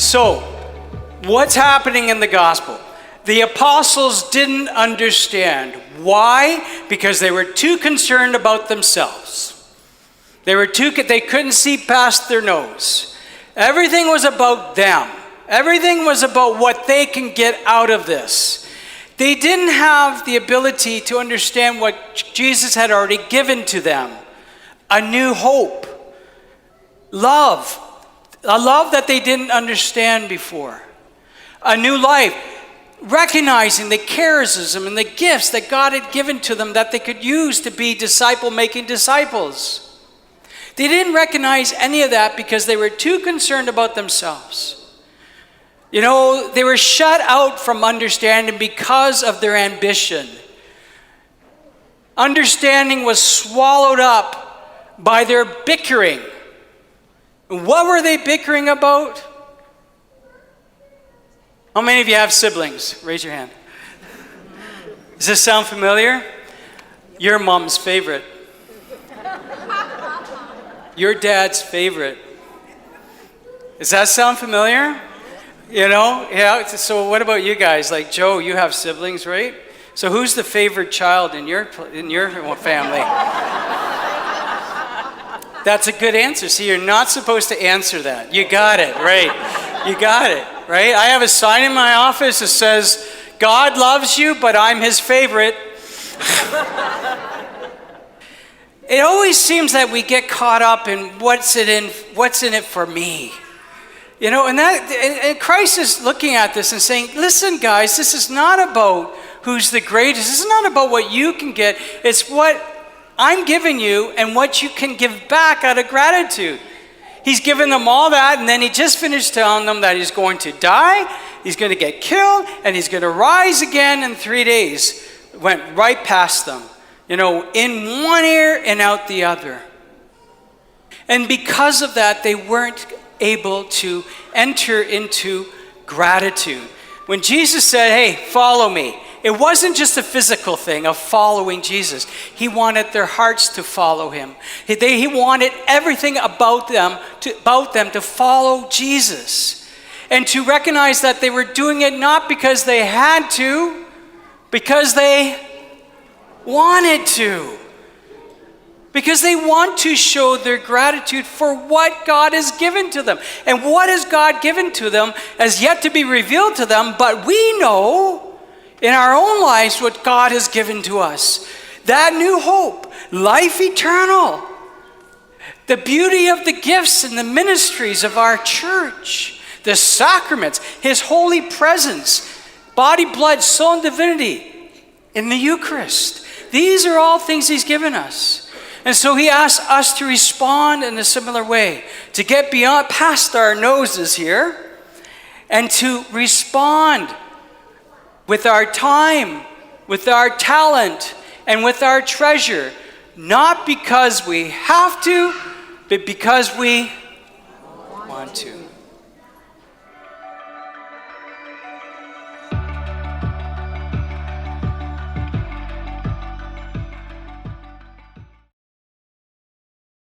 So, what's happening in the gospel? The apostles didn't understand. Why? Because they were too concerned about themselves. They couldn't see past their nose. Everything was about them. Everything was about what they can get out of this. They didn't have the ability to understand what Jesus had already given to them. A new hope. Love. A love that they didn't understand before. A new life. Recognizing the charism and the gifts that God had given to them that they could use to be disciple-making disciples. They didn't recognize any of that because they were too concerned about themselves. You know, they were shut out from understanding because of their ambition. Understanding was swallowed up by their bickering. What were they bickering about? How many of you have siblings? Raise your hand. Does this sound familiar? Your mom's favorite. Your dad's favorite. Does that sound familiar? You know? Yeah. So what about you guys? Like Joe, you have siblings, right? So who's the favorite child in your family? That's a good answer. See, you're not supposed to answer that. You got it, right? You got it, right? I have a sign in my office that says, God loves you, but I'm his favorite. It always seems that we get caught up in what's in it for me. You know, and Christ is looking at this and saying, listen, guys, this is not about who's the greatest. This is not about what you can get. It's what I'm giving you and what you can give back out of gratitude. He's given them all that, and then he just finished telling them that he's going to die, he's going to get killed, and he's going to rise again in 3 days. Went right past them. You know, in one ear and out the other. And because of that, they weren't able to enter into gratitude. When Jesus said, hey, follow me, it wasn't just a physical thing of following Jesus. He wanted their hearts to follow him. He wanted everything about them to follow Jesus. And to recognize that they were doing it not because they had to, because they wanted to. Because they want to show their gratitude for what God has given to them. And what has God given to them has yet to be revealed to them, but we know in our own lives what God has given to us. That new hope, life eternal, the beauty of the gifts and the ministries of our church, the sacraments, his holy presence, body, blood, soul, and divinity in the Eucharist. These are all things he's given us. And so he asks us to respond in a similar way, to get beyond, past our noses here, and to respond with our time, with our talent, and with our treasure, not because we have to, but because we want to.